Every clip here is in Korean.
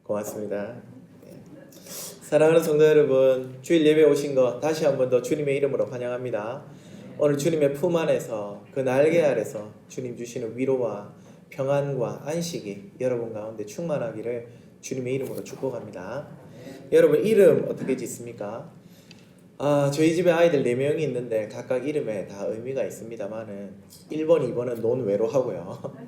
고맙습니다. 사랑하는 성도 여러분, 주일 예배 오신 거 다시 한 번 더 주님의 이름으로 환영합니다. 오늘 주님의 품 안에서 그 날개 아래서 주님 주시는 위로와 평안과 안식이 여러분 가운데 충만하기를 주님의 이름으로 축복합니다. 여러분 이름 어떻게 짓습니까? 저희 집에 아이들 4명이 있는데 각각 이름에 다 의미가 있습니다만은 1번, 2번은 논외로 하고요.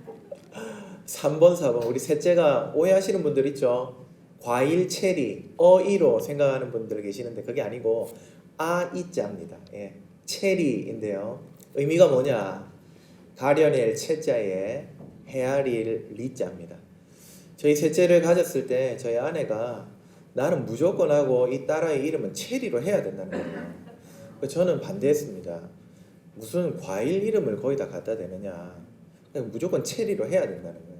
3번, 4번 우리 셋째가 오해하시는 분들 있죠? 과일, 체리, 어이로 생각하는 분들 계시는데 그게 아니고 아이자입니다. 체리인데요. 의미가 뭐냐? 가려낼 채자에 헤아릴 리자입니다. 저희 셋째를 가졌을 때 저희 아내가 나는 무조건 하고 이 딸아이 이름은 체리로 해야 된다는 거예요. 저는 반대했습니다. 무슨 과일 이름을 거기다 갖다 대느냐. 무조건 체리로 해야 된다는 거예요.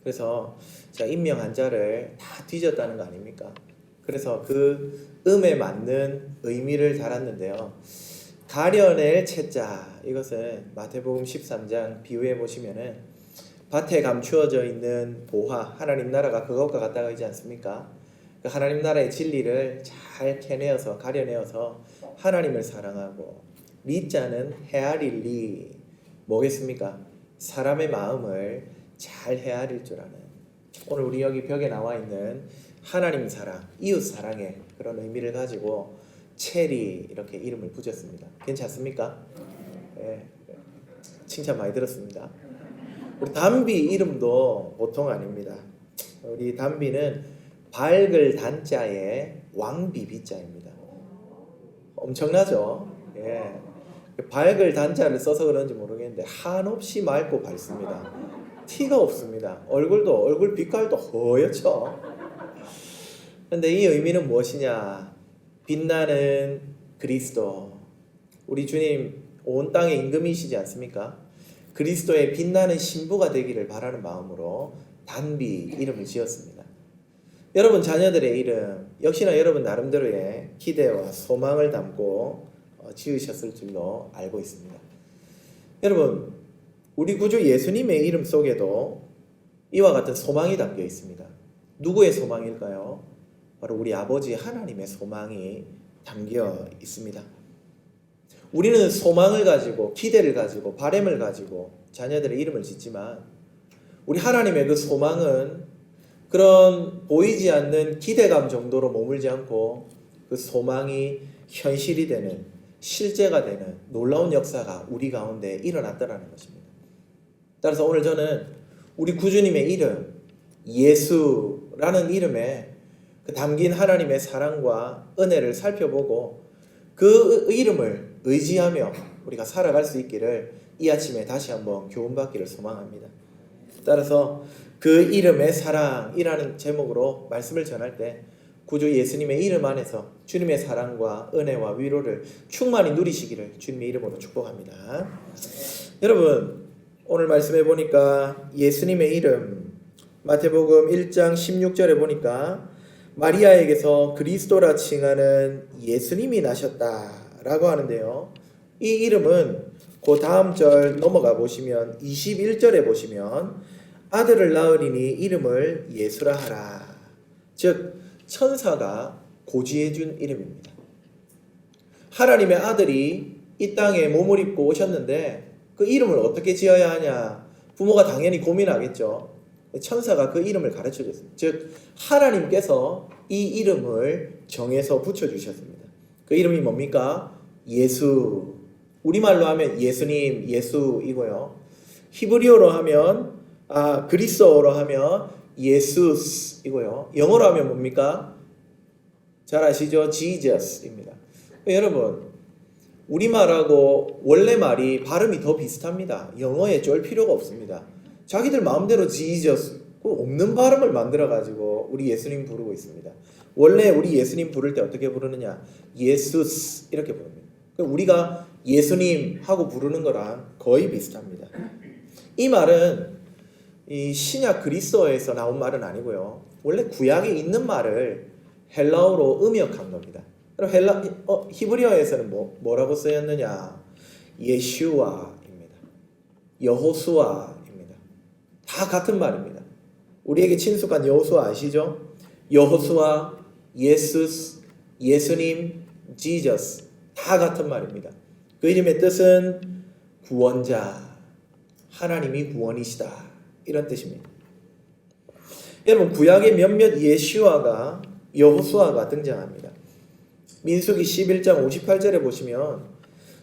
그래서 제가 임명 한자를 다 뒤졌다는 거 아닙니까? 그래서 그 음에 맞는 의미를 달았는데요. 가려낼 채자, 이것은 마태복음 13장 비유해 보시면은 밭에 감추어져 있는 보화, 하나님 나라가 그것과 같다고 하지 않습니까? 그 하나님 나라의 진리를 잘 캐내어서 가려내어서 하나님을 사랑하고, 리자는 헤아릴 리 뭐겠습니까? 사람의 마음을 잘 헤아릴 줄 아는, 오늘 우리 여기 벽에 나와 있는 하나님 사랑, 이웃 사랑의 그런 의미를 가지고 체리 이렇게 이름을 붙였습니다. 괜찮습니까? 네, 칭찬 많이 들었습니다. 우리 담비 이름도 보통 아닙니다. 우리 담비는 밝을 단자에 왕비비자입니다. 엄청나죠? 예. 밝을 단자를 써서 그런지 모르겠는데 한없이 맑고 밝습니다. 티가 없습니다. 얼굴 빛깔도 허옇죠. 그런데 이 의미는 무엇이냐? 빛나는 그리스도, 우리 주님 온 땅의 임금이시지 않습니까? 그리스도의 빛나는 신부가 되기를 바라는 마음으로 단비 이름을 지었습니다. 여러분 자녀들의 이름 역시나 여러분 나름대로의 기대와 소망을 담고 지으셨을 줄로 알고 있습니다. 여러분 우리 구주 예수님의 이름 속에도 이와 같은 소망이 담겨 있습니다. 누구의 소망일까요? 바로 우리 아버지 하나님의 소망이 담겨 있습니다. 우리는 소망을 가지고 기대를 가지고 바람을 가지고 자녀들의 이름을 짓지만 우리 하나님의 그 소망은 그런 보이지 않는 기대감 정도로 머물지 않고 그 소망이 현실이 되는, 실제가 되는 놀라운 역사가 우리 가운데 일어났다는 것입니다. 따라서 오늘 저는 우리 구주님의 이름 예수라는 이름에 그 담긴 하나님의 사랑과 은혜를 살펴보고 그 이름을 의지하며 우리가 살아갈 수 있기를 이 아침에 다시 한번 교훈받기를 소망합니다. 따라서 그 이름의 사랑이라는 제목으로 말씀을 전할 때 구주 예수님의 이름 안에서 주님의 사랑과 은혜와 위로를 충만히 누리시기를 주님의 이름으로 축복합니다. 여러분 오늘 말씀해 보니까 예수님의 이름 마태복음 1장 16절에 보니까 마리아에게서 그리스도라 칭하는 예수님이 나셨다라고 하는데요. 이 이름은 그 다음 절 넘어가 보시면 21절에 보시면 아들을 낳으리니 이름을 예수라 하라. 즉 천사가 고지해 준 이름입니다. 하나님의 아들이 이 땅에 몸을 입고 오셨는데 그 이름을 어떻게 지어야 하냐? 부모가 당연히 고민하겠죠. 천사가 그 이름을 가르쳐 줬습니다. 즉 하나님께서 이 이름을 정해서 붙여주셨습니다. 그 이름이 뭡니까? 예수. 우리말로 하면 예수님, 예수이고요. 히브리어로 하면 그리스어로 하면 예수스이고요. 영어로 하면 뭡니까? 잘 아시죠? 지저스입니다. 여러분 우리말하고 원래 말이 발음이 더 비슷합니다. 영어에 쫄 필요가 없습니다. 자기들 마음대로 지저스 없는 발음을 만들어가지고 우리 예수님 부르고 있습니다. 원래 우리 예수님 부를 때 어떻게 부르느냐? 예수스 이렇게 부릅니다. 우리가 예수님 하고 부르는 거랑 거의 비슷합니다. 이 말은 이 신약 그리스어에서 나온 말은 아니고요. 원래 구약에 있는 말을 헬라어로 음역한 겁니다. 그럼 히브리어에서는 뭐라고 쓰였느냐? 예슈아입니다. 여호수아입니다. 다 같은 말입니다. 우리에게 친숙한 여호수아 아시죠? 여호수아, 예수스, 예수님, 지저스 다 같은 말입니다. 그 이름의 뜻은 구원자, 하나님이 구원이시다 이런 뜻입니다. 여러분 구약의 몇몇 예슈아가 여호수아가 등장합니다. 민수기 11장 58절에 보시면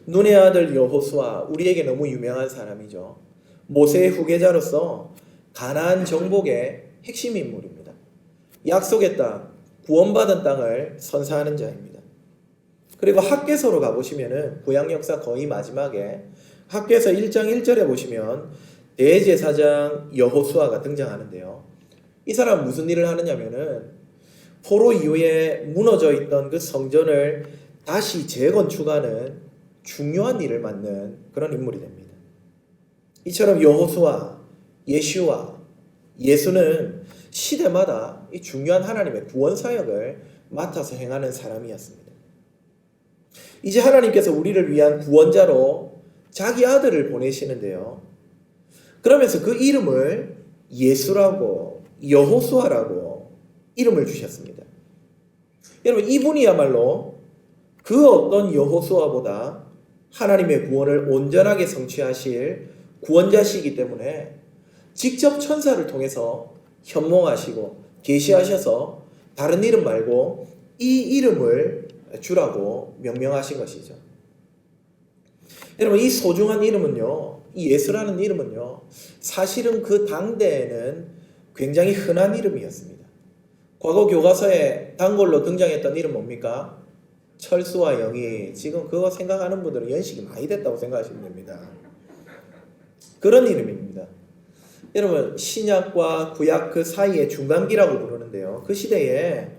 눈의 아들 여호수아, 우리에게 너무 유명한 사람이죠. 모세의 후계자로서 가나안 정복의 핵심 인물입니다. 약속의 땅, 구원받은 땅을 선사하는 자입니다. 그리고 학개서로 가보시면은 구약 역사 거의 마지막에 학개서 1장 1절에 보시면 대제사장 여호수아가 등장하는데요. 이 사람은 무슨 일을 하느냐면은 포로 이후에 무너져 있던 그 성전을 다시 재건축하는 중요한 일을 맡는 그런 인물이 됩니다. 이처럼 여호수아, 예슈아, 예수는 시대마다 이 중요한 하나님의 구원 사역을 맡아서 행하는 사람이었습니다. 이제 하나님께서 우리를 위한 구원자로 자기 아들을 보내시는데요. 그러면서 그 이름을 예수라고 여호수아라고 이름을 주셨습니다. 여러분 이분이야말로 그 어떤 여호수아보다 하나님의 구원을 온전하게 성취하실 구원자시기 때문에 직접 천사를 통해서 현몽하시고 계시하셔서 다른 이름 말고 이 이름을 주라고 명명하신 것이죠. 여러분 이 소중한 이름은요, 이 예수라는 이름은요, 사실은 그 당대에는 굉장히 흔한 이름이었습니다. 과거 교과서에 단골로 등장했던 이름 뭡니까? 철수와 영희. 지금 그거 생각하는 분들은 연식이 많이 됐다고 생각하시면 됩니다. 그런 이름입니다. 여러분 신약과 구약 그 사이의 중간기라고 부르는데요. 그 시대에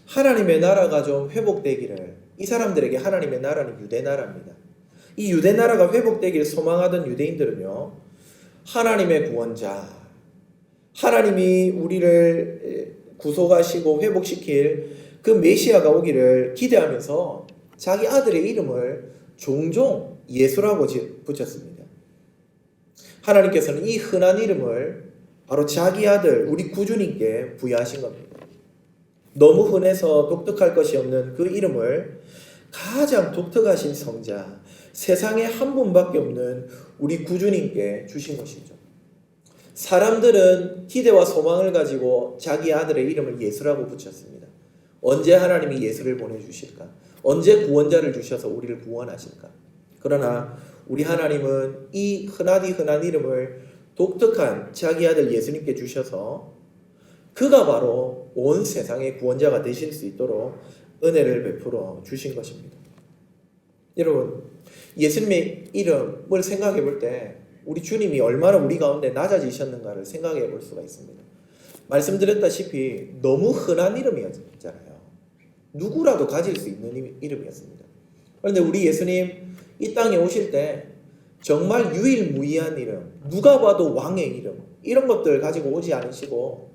하나님의 나라가 좀 회복되기를, 이 사람들에게 하나님의 나라는 유대 나라입니다. 이 유대 나라가 회복되기를 소망하던 유대인들은요, 하나님의 구원자, 하나님이 우리를 구속하시고 회복시킬 그 메시아가 오기를 기대하면서 자기 아들의 이름을 종종 예수라고 붙였습니다. 하나님께서는 이 흔한 이름을 바로 자기 아들 우리 구주님께 부여하신 겁니다. 너무 흔해서 독특할 것이 없는 그 이름을 가장 독특하신 성자, 세상에 한 분밖에 없는 우리 구주님께 주신 것이죠. 사람들은 기대와 소망을 가지고 자기 아들의 이름을 예수라고 붙였습니다. 언제 하나님이 예수를 보내주실까? 언제 구원자를 주셔서 우리를 구원하실까? 그러나 우리 하나님은 이 흔하디 흔한 이름을 독특한 자기 아들 예수님께 주셔서 그가 바로 온 세상의 구원자가 되실 수 있도록 은혜를 베풀어 주신 것입니다. 여러분, 예수님의 이름을 생각해 볼 때 우리 주님이 얼마나 우리 가운데 낮아지셨는가를 생각해 볼 수가 있습니다. 말씀드렸다시피 너무 흔한 이름이었잖아요. 누구라도 가질 수 있는 이름이었습니다. 그런데 우리 예수님 이 땅에 오실 때 정말 유일무이한 이름, 누가 봐도 왕의 이름, 이런 것들 가지고 오지 않으시고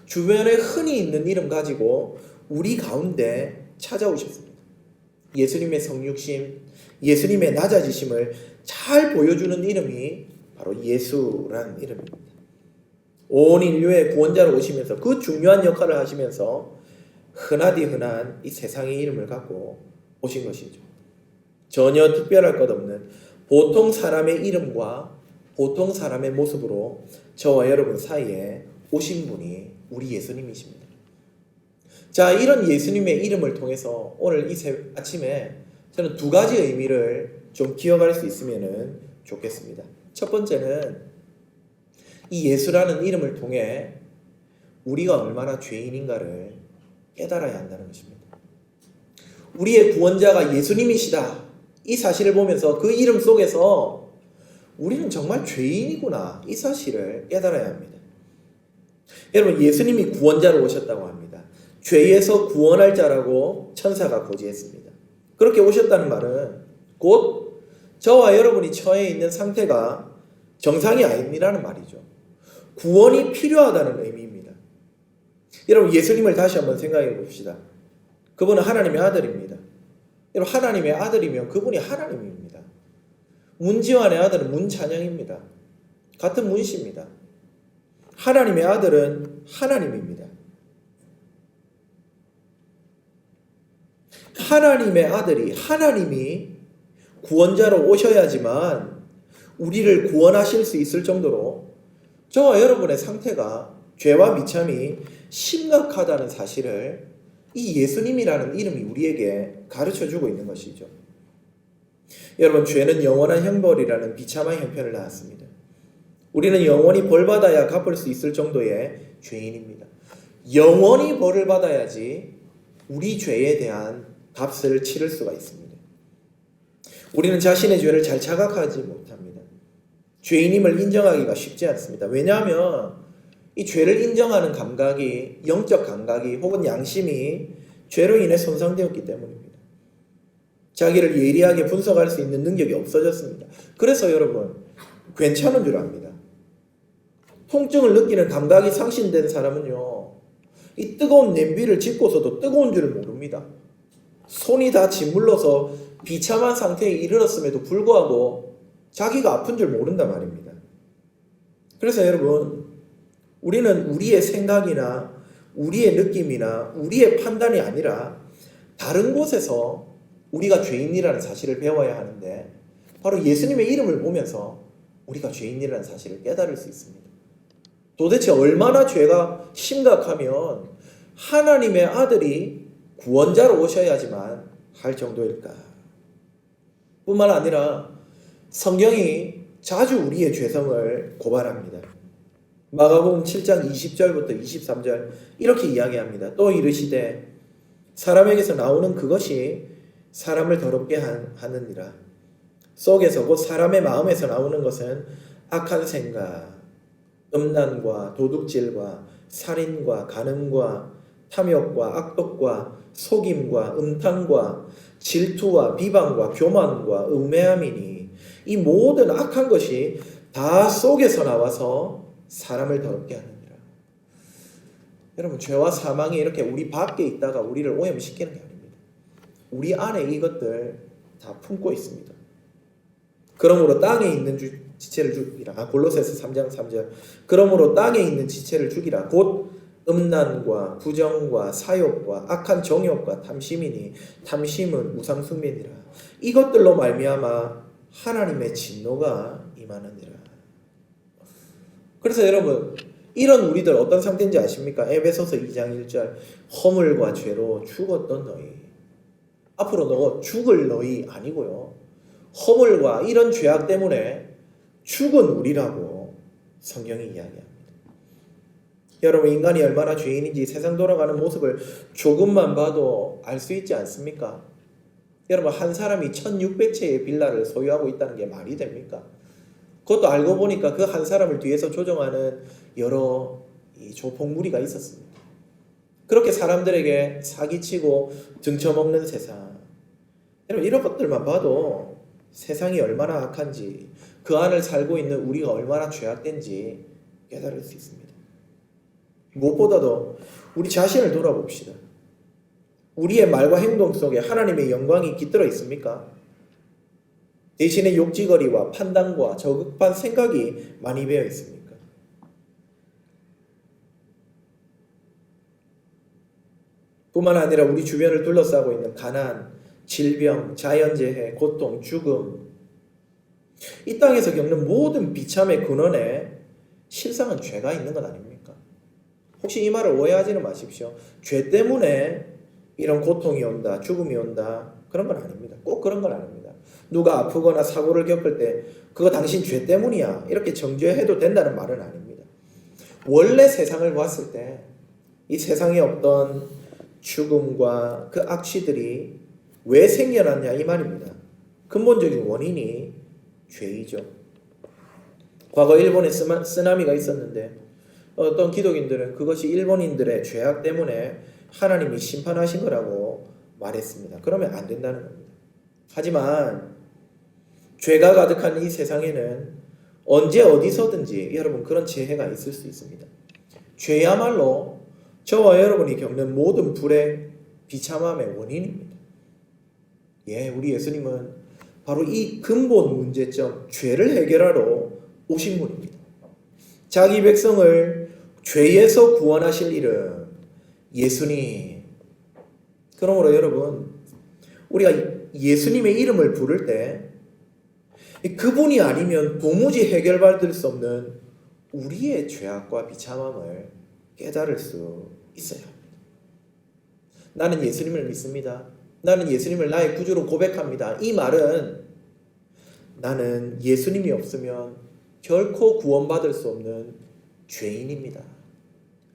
주변에 흔히 있는 이름 가지고 우리 가운데 찾아오셨습니다. 예수님의 성육심, 예수님의 낮아지심을 잘 보여주는 이름이 바로 예수라는 이름입니다. 온 인류의 구원자로 오시면서 그 중요한 역할을 하시면서 흔하디 흔한 이 세상의 이름을 갖고 오신 것이죠. 전혀 특별할 것 없는 보통 사람의 이름과 보통 사람의 모습으로 저와 여러분 사이에 오신 분이 우리 예수님이십니다. 자, 이런 예수님의 이름을 통해서 오늘 이 아침에 저는 두 가지 의미를 좀 기억할 수 있으면 좋겠습니다. 첫 번째는 이 예수라는 이름을 통해 우리가 얼마나 죄인인가를 깨달아야 한다는 것입니다. 우리의 구원자가 예수님이시다, 이 사실을 보면서 그 이름 속에서 우리는 정말 죄인이구나, 이 사실을 깨달아야 합니다. 여러분, 예수님이 구원자로 오셨다고 합니다. 죄에서 구원할 자라고 천사가 고지했습니다. 그렇게 오셨다는 말은 곧 저와 여러분이 처해 있는 상태가 정상이 아니라는 말이죠. 구원이 필요하다는 의미입니다. 여러분, 예수님을 다시 한번 생각해 봅시다. 그분은 하나님의 아들입니다. 여러분, 하나님의 아들이면 그분이 하나님입니다. 문지환의 아들은 문찬영입니다. 같은 문씨입니다. 하나님의 아들은 하나님입니다. 하나님의 아들이 하나님이 구원자로 오셔야지만 우리를 구원하실 수 있을 정도로 저와 여러분의 상태가 죄와 미참이 심각하다는 사실을 이 예수님이라는 이름이 우리에게 가르쳐주고 있는 것이죠. 여러분, 죄는 영원한 형벌이라는 비참한 형편을 낳았습니다. 우리는 영원히 벌받아야 갚을 수 있을 정도의 죄인입니다. 영원히 벌을 받아야지 우리 죄에 대한 값을 치를 수가 있습니다. 우리는 자신의 죄를 잘 자각하지 못합니다. 죄인임을 인정하기가 쉽지 않습니다. 왜냐하면 이 죄를 인정하는 감각이, 영적 감각이 혹은 양심이 죄로 인해 손상되었기 때문입니다. 자기를 예리하게 분석할 수 있는 능력이 없어졌습니다. 그래서 여러분, 괜찮은 줄 압니다. 통증을 느끼는 감각이 상실된 사람은요, 이 뜨거운 냄비를 짚고서도 뜨거운 줄 모릅니다. 손이 다 짓물러서 비참한 상태에 이르렀음에도 불구하고 자기가 아픈 줄 모른단 말입니다. 그래서 여러분, 우리는 우리의 생각이나 우리의 느낌이나 우리의 판단이 아니라 다른 곳에서 우리가 죄인이라는 사실을 배워야 하는데, 바로 예수님의 이름을 보면서 우리가 죄인이라는 사실을 깨달을 수 있습니다. 도대체 얼마나 죄가 심각하면 하나님의 아들이 구원자로 오셔야지만 할 정도일까? 뿐만 아니라 성경이 자주 우리의 죄성을 고발합니다. 마가복음 7장 20절부터 23절 이렇게 이야기합니다. 또 이르시되 사람에게서 나오는 그것이 사람을 더럽게 하느니라. 속에서 곧 사람의 마음에서 나오는 것은 악한 생각, 음란과 도둑질과 살인과 간음과 탐욕과 악독과 속임과 음탕과 질투와 비방과 교만과 음매함이니 이 모든 악한 것이 다 속에서 나와서 사람을 더럽게 하느니라. 여러분, 죄와 사망이 이렇게 우리 밖에 있다가 우리를 오염시키는 게 아닙니다. 우리 안에 이것들 다 품고 있습니다. 그러므로 땅에 있는 지체를 죽이라. 골로새서 3장 3절. 그러므로 땅에 있는 지체를 죽이라. 곧 음란과 부정과 사욕과 악한 정욕과 탐심이니 탐심은 우상숭배니라. 이것들로 말미암아 하나님의 진노가 임하느니라. 그래서 여러분, 이런 우리들 어떤 상태인지 아십니까? 에베소서 2장 1절. 허물과 죄로 죽었던 너희. 앞으로 너 죽을 너희 아니고요, 허물과 이런 죄악 때문에 죽은 우리라고 성경이 이야기합니다. 여러분, 인간이 얼마나 죄인인지 세상 돌아가는 모습을 조금만 봐도 알 수 있지 않습니까? 여러분, 한 사람이 1600채의 빌라를 소유하고 있다는 게 말이 됩니까? 그것도 알고 보니까 그 한 사람을 뒤에서 조종하는 여러 조폭무리가 있었습니다. 그렇게 사람들에게 사기치고 등쳐먹는 세상. 여러분, 이런 것들만 봐도 세상이 얼마나 악한지, 그 안을 살고 있는 우리가 얼마나 죄악된지 깨달을 수 있습니다. 무엇보다도 우리 자신을 돌아봅시다. 우리의 말과 행동 속에 하나님의 영광이 깃들어 있습니까? 대신에 욕지거리와 판단과 저급한 생각이 많이 배어 있습니까? 뿐만 아니라 우리 주변을 둘러싸고 있는 가난, 질병, 자연재해, 고통, 죽음, 이 땅에서 겪는 모든 비참의 근원에 실상은 죄가 있는 것 아닙니까? 혹시 이 말을 오해하지는 마십시오. 죄 때문에 이런 고통이 온다, 죽음이 온다, 그런 건 아닙니다. 꼭 그런 건 아닙니다. 누가 아프거나 사고를 겪을 때 그거 당신 죄 때문이야, 이렇게 정죄해도 된다는 말은 아닙니다. 원래 세상을 봤을 때 이 세상에 없던 죽음과 그 악취들이 왜 생겨났냐 이 말입니다. 근본적인 원인이 죄이죠. 과거 일본에 쓰나미가 있었는데 어떤 기독인들은 그것이 일본인들의 죄악 때문에 하나님이 심판하신 거라고 말했습니다. 그러면 안 된다는 겁니다. 하지만 죄가 가득한 이 세상에는 언제 어디서든지 여러분 그런 재해가 있을 수 있습니다. 죄야말로 저와 여러분이 겪는 모든 불행, 비참함의 원인입니다. 우리 예수님은 바로 이 근본 문제점, 죄를 해결하러 오신 분입니다. 자기 백성을 죄에서 구원하실 이름, 예수님. 그러므로 여러분, 우리가 예수님의 이름을 부를 때 그분이 아니면 도무지 해결받을 수 없는 우리의 죄악과 비참함을 깨달을 수 있어야 합니다. 나는 예수님을 믿습니다. 나는 예수님을 나의 구주로 고백합니다. 이 말은 나는 예수님이 없으면 결코 구원받을 수 없는 죄인입니다.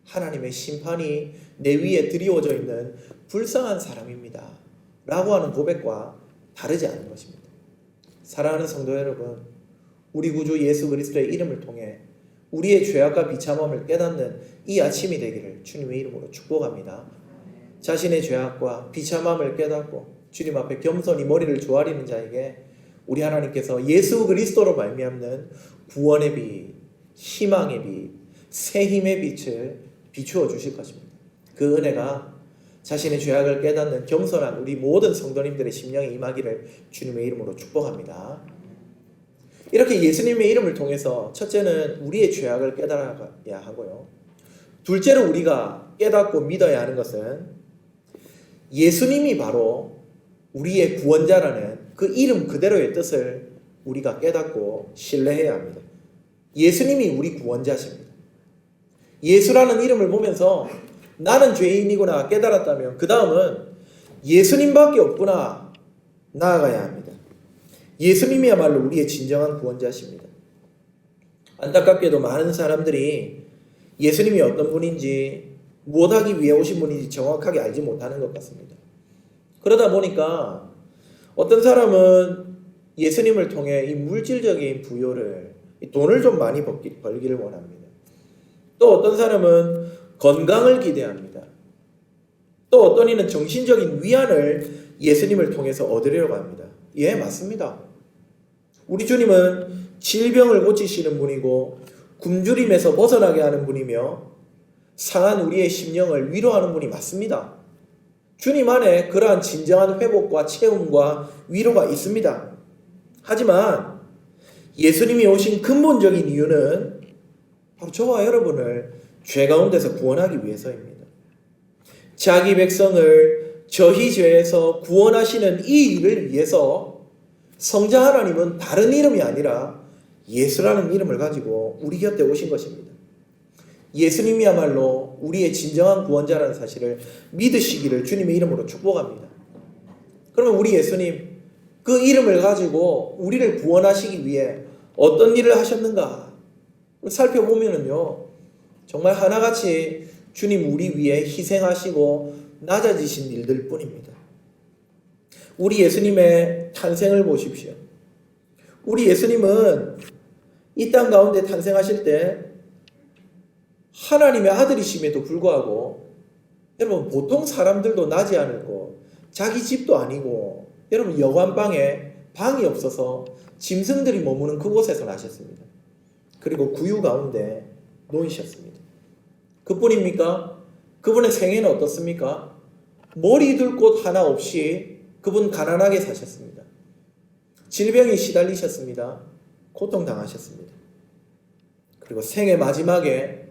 하나님의 심판이 내 위에 드리워져 있는 불쌍한 사람입니다. 라고 하는 고백과 다르지 않은 것입니다. 사랑하는 성도 여러분, 우리 구주 예수 그리스도의 이름을 통해 우리의 죄악과 비참함을 깨닫는 이 아침이 되기를 주님의 이름으로 축복합니다. 자신의 죄악과 비참함을 깨닫고 주님 앞에 겸손히 머리를 조아리는 자에게 우리 하나님께서 예수 그리스도로 말미암는 구원의 빛, 희망의 빛, 새 힘의 빛을 비추어 주실 것입니다. 그 은혜가 자신의 죄악을 깨닫는 겸손한 우리 모든 성도님들의 심령에 임하기를 주님의 이름으로 축복합니다. 이렇게 예수님의 이름을 통해서 첫째는 우리의 죄악을 깨달아야 하고요. 둘째로 우리가 깨닫고 믿어야 하는 것은 예수님이 바로 우리의 구원자라는 그 이름 그대로의 뜻을 우리가 깨닫고 신뢰해야 합니다. 예수님이 우리 구원자십니다. 예수라는 이름을 보면서 나는 죄인이구나 깨달았다면 그 다음은 예수님밖에 없구나 나아가야 합니다. 예수님이야말로 우리의 진정한 구원자십니다. 안타깝게도 많은 사람들이 예수님이 어떤 분인지 무엇하기 위해 오신 분인지 정확하게 알지 못하는 것 같습니다. 그러다 보니까 어떤 사람은 예수님을 통해 이 물질적인 부요를, 돈을 좀 많이 벌기를 원합니다. 또 어떤 사람은 건강을 기대합니다. 또 어떤 이는 정신적인 위안을 예수님을 통해서 얻으려고 합니다. 예, 맞습니다. 우리 주님은 질병을 고치시는 분이고 굶주림에서 벗어나게 하는 분이며 상한 우리의 심령을 위로하는 분이 맞습니다. 주님 안에 그러한 진정한 회복과 채움과 위로가 있습니다. 하지만 예수님이 오신 근본적인 이유는 바로 저와 여러분을 죄 가운데서 구원하기 위해서입니다. 자기 백성을 저희 죄에서 구원하시는 이 일을 위해서 성자 하나님은 다른 이름이 아니라 예수라는 이름을 가지고 우리 곁에 오신 것입니다. 예수님이야말로 우리의 진정한 구원자라는 사실을 믿으시기를 주님의 이름으로 축복합니다. 그러면 우리 예수님, 그 이름을 가지고 우리를 구원하시기 위해 어떤 일을 하셨는가 살펴보면요, 정말 하나같이 주님 우리 위해 희생하시고 낮아지신 일들 뿐입니다. 우리 예수님의 탄생을 보십시오. 우리 예수님은 이 땅 가운데 탄생하실 때 하나님의 아들이심에도 불구하고 여러분 보통 사람들도 나지 않고 자기 집도 아니고 여러분 여관방에 방이 없어서 짐승들이 머무는 그곳에서 나셨습니다. 그리고 구유 가운데 놓이셨습니다. 그뿐입니까? 그분의 생애는 어떻습니까? 머리 둘 곳 하나 없이 그분 가난하게 사셨습니다. 질병에 시달리셨습니다. 고통당하셨습니다. 그리고 생애 마지막에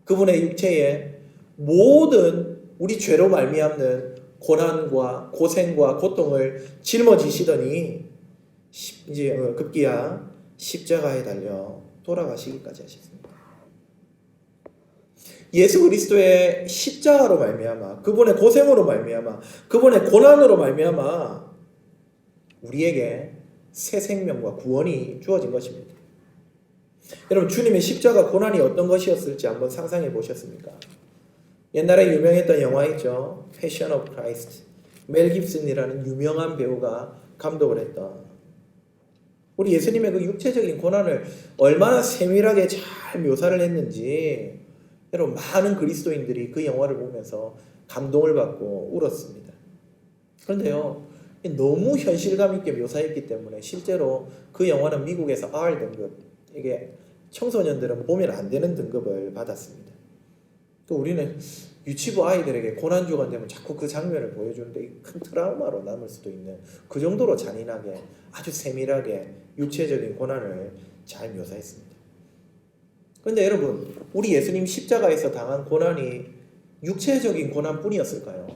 그분의 육체에 모든 우리 죄로 말미암는 고난과 고생과 고통을 짊어지시더니 이제 급기야 십자가에 달려 돌아가시기까지 하셨습니다. 예수 그리스도의 십자가로 말미암아 그분의 고생으로 말미암아 그분의 고난으로 말미암아 우리에게 새 생명과 구원이 주어진 것입니다. 여러분 주님의 십자가 고난이 어떤 것이었을지 한번 상상해 보셨습니까? 옛날에 유명했던 영화 있죠. 패션 오브 크라이스트. 멜 깁슨이라는 유명한 배우가 감독을 했던 우리 예수님의 그 육체적인 고난을 얼마나 세밀하게 잘 묘사를 했는지 여러분 많은 그리스도인들이 그 영화를 보면서 감동을 받고 울었습니다. 그런데요, 너무 현실감 있게 묘사했기 때문에 실제로 그 영화는 미국에서 R등급, 이게 청소년들은 보면 안 되는 등급을 받았습니다. 또 우리는 유치부 아이들에게 고난주간 되면 자꾸 그 장면을 보여주는데 큰 트라우마로 남을 수도 있는 그 정도로 잔인하게 아주 세밀하게 육체적인 고난을 잘 묘사했습니다. 그런데 여러분, 우리 예수님 십자가에서 당한 고난이 육체적인 고난뿐이었을까요?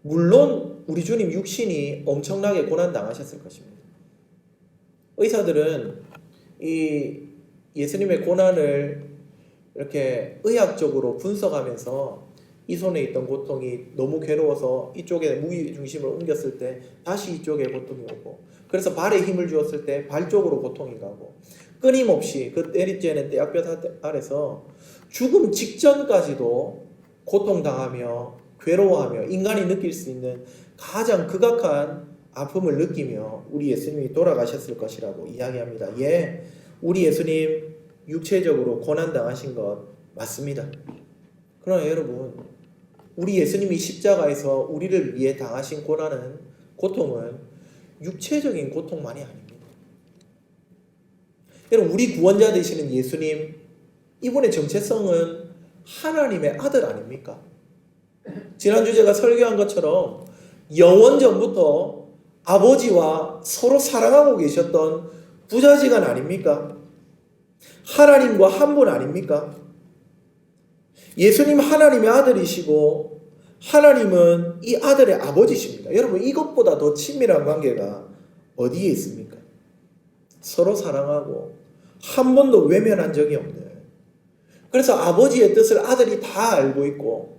물론 우리 주님 육신이 엄청나게 고난당하셨을 것입니다. 의사들은 이 예수님의 고난을 이렇게 의학적으로 분석하면서 이 손에 있던 고통이 너무 괴로워서 이쪽에 무게중심을 옮겼을 때 다시 이쪽에 고통이 오고, 그래서 발에 힘을 주었을 때 발 쪽으로 고통이 가고, 끊임없이 그 때리쬐는 떼약볕 아래서 죽음 직전까지도 고통당하며 괴로워하며 인간이 느낄 수 있는 가장 극악한 아픔을 느끼며 우리 예수님이 돌아가셨을 것이라고 이야기합니다. 예, 우리 예수님 육체적으로 고난당하신 것 맞습니다. 그러나 여러분, 우리 예수님이 십자가에서 우리를 위해 당하신 고통은 육체적인 고통만이 아닙니다. 여러분, 우리 구원자 되시는 예수님, 이분의 정체성은 하나님의 아들 아닙니까? 지난주 제가 설교한 것처럼 영원전부터 아버지와 서로 사랑하고 계셨던 부자지간 아닙니까? 하나님과 한 분 아닙니까? 예수님 하나님의 아들이시고 하나님은 이 아들의 아버지십니다. 여러분, 이것보다 더 친밀한 관계가 어디에 있습니까? 서로 사랑하고 한 번도 외면한 적이 없는, 그래서 아버지의 뜻을 아들이 다 알고 있고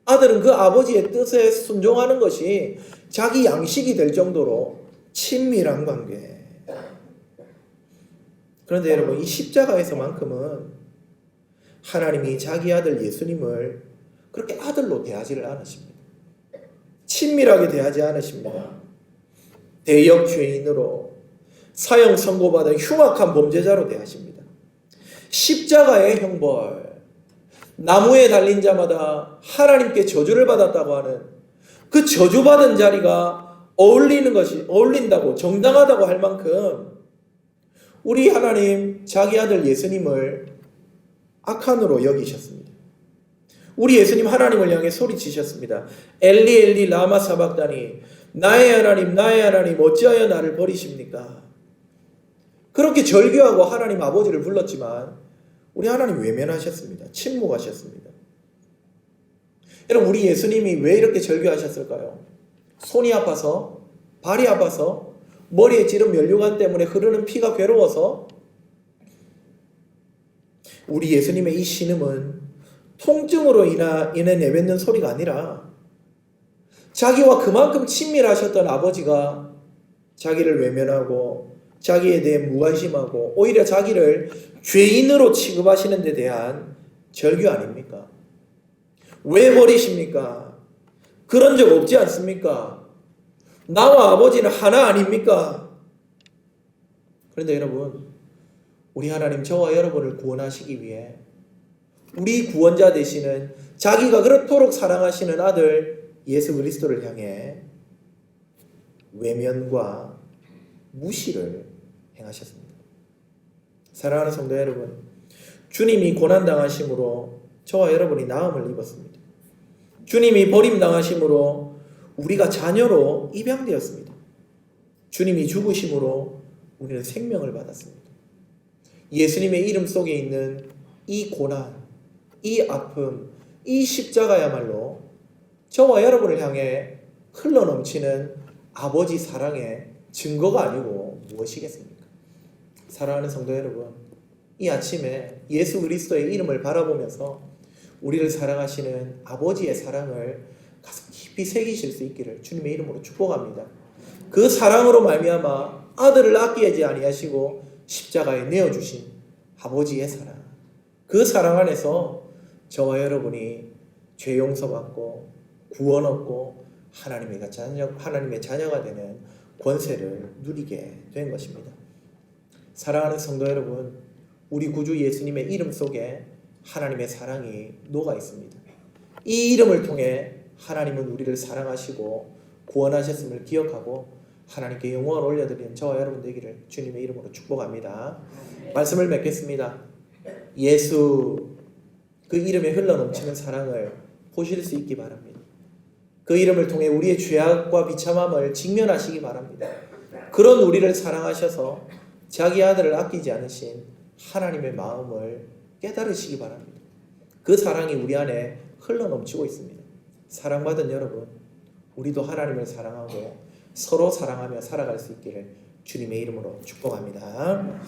아들은 그 아버지의 뜻에 순종하는 것이 자기 양식이 될 정도로 친밀한 관계. 그런데 여러분, 이 십자가에서만큼은 하나님이 자기 아들 예수님을 그렇게 아들로 대하지를 않으십니다. 친밀하게 대하지 않으십니다. 대역 죄인으로 사형 선고받은 흉악한 범죄자로 대하십니다. 십자가의 형벌, 나무에 달린 자마다 하나님께 저주를 받았다고 하는 그 저주받은 자리가 어울린다고, 정당하다고 할 만큼 우리 하나님 자기 아들 예수님을 악한으로 여기셨습니다. 우리 예수님 하나님을 향해 소리치셨습니다. 엘리 엘리 라마 사박다니, 나의 하나님 어찌하여 나를 버리십니까? 그렇게 절규하고 하나님 아버지를 불렀지만 우리 하나님 외면하셨습니다. 침묵하셨습니다. 여러분, 우리 예수님이 왜 이렇게 절규하셨을까요? 손이 아파서? 발이 아파서? 머리에 찌른 면류관 때문에 흐르는 피가 괴로워서? 우리 예수님의 이 신음은 통증으로 인해 내뱉는 소리가 아니라 자기와 그만큼 친밀하셨던 아버지가 자기를 외면하고 자기에 대해 무관심하고 오히려 자기를 죄인으로 취급하시는 데 대한 절규 아닙니까? 왜 버리십니까? 그런 적 없지 않습니까? 나와 아버지는 하나 아닙니까? 그런데 여러분, 우리 하나님 저와 여러분을 구원하시기 위해 우리 구원자 되시는 자기가 그렇도록 사랑하시는 아들 예수 그리스도를 향해 외면과 무시를 행하셨습니다. 사랑하는 성도 여러분, 주님이 고난당하심으로 저와 여러분이 나음을 입었습니다. 주님이 버림당하심으로 우리가 자녀로 입양되었습니다. 주님이 죽으심으로 우리는 생명을 받았습니다. 예수님의 이름 속에 있는 이 고난, 이 아픔, 이 십자가야말로 저와 여러분을 향해 흘러넘치는 아버지 사랑의 증거가 아니고 무엇이겠습니까? 사랑하는 성도 여러분, 이 아침에 예수 그리스도의 이름을 바라보면서 우리를 사랑하시는 아버지의 사랑을 가슴 깊이 새기실 수 있기를 주님의 이름으로 축복합니다. 그 사랑으로 말미암아 아들을 아끼지 아니하시고 십자가에 내어주신 아버지의 사랑, 그 사랑 안에서 저와 여러분이 죄 용서받고 구원 얻고 하나님의 자녀가 되는 권세를 누리게 된 것입니다. 사랑하는 성도 여러분, 우리 구주 예수님의 이름 속에 하나님의 사랑이 녹아 있습니다. 이 이름을 통해 하나님은 우리를 사랑하시고 구원하셨음을 기억하고 하나님께 영광을 올려드리는 저와 여러분 되기를 주님의 이름으로 축복합니다. 말씀을 맺겠습니다. 예수, 그 이름에 흘러넘치는 사랑을 보실 수 있기 바랍니다. 그 이름을 통해 우리의 죄악과 비참함을 직면하시기 바랍니다. 그런 우리를 사랑하셔서 자기 아들을 아끼지 않으신 하나님의 마음을 깨달으시기 바랍니다. 그 사랑이 우리 안에 흘러넘치고 있습니다. 사랑받은 여러분, 우리도 하나님을 사랑하고 서로 사랑하며 살아갈 수 있기를 주님의 이름으로 축복합니다.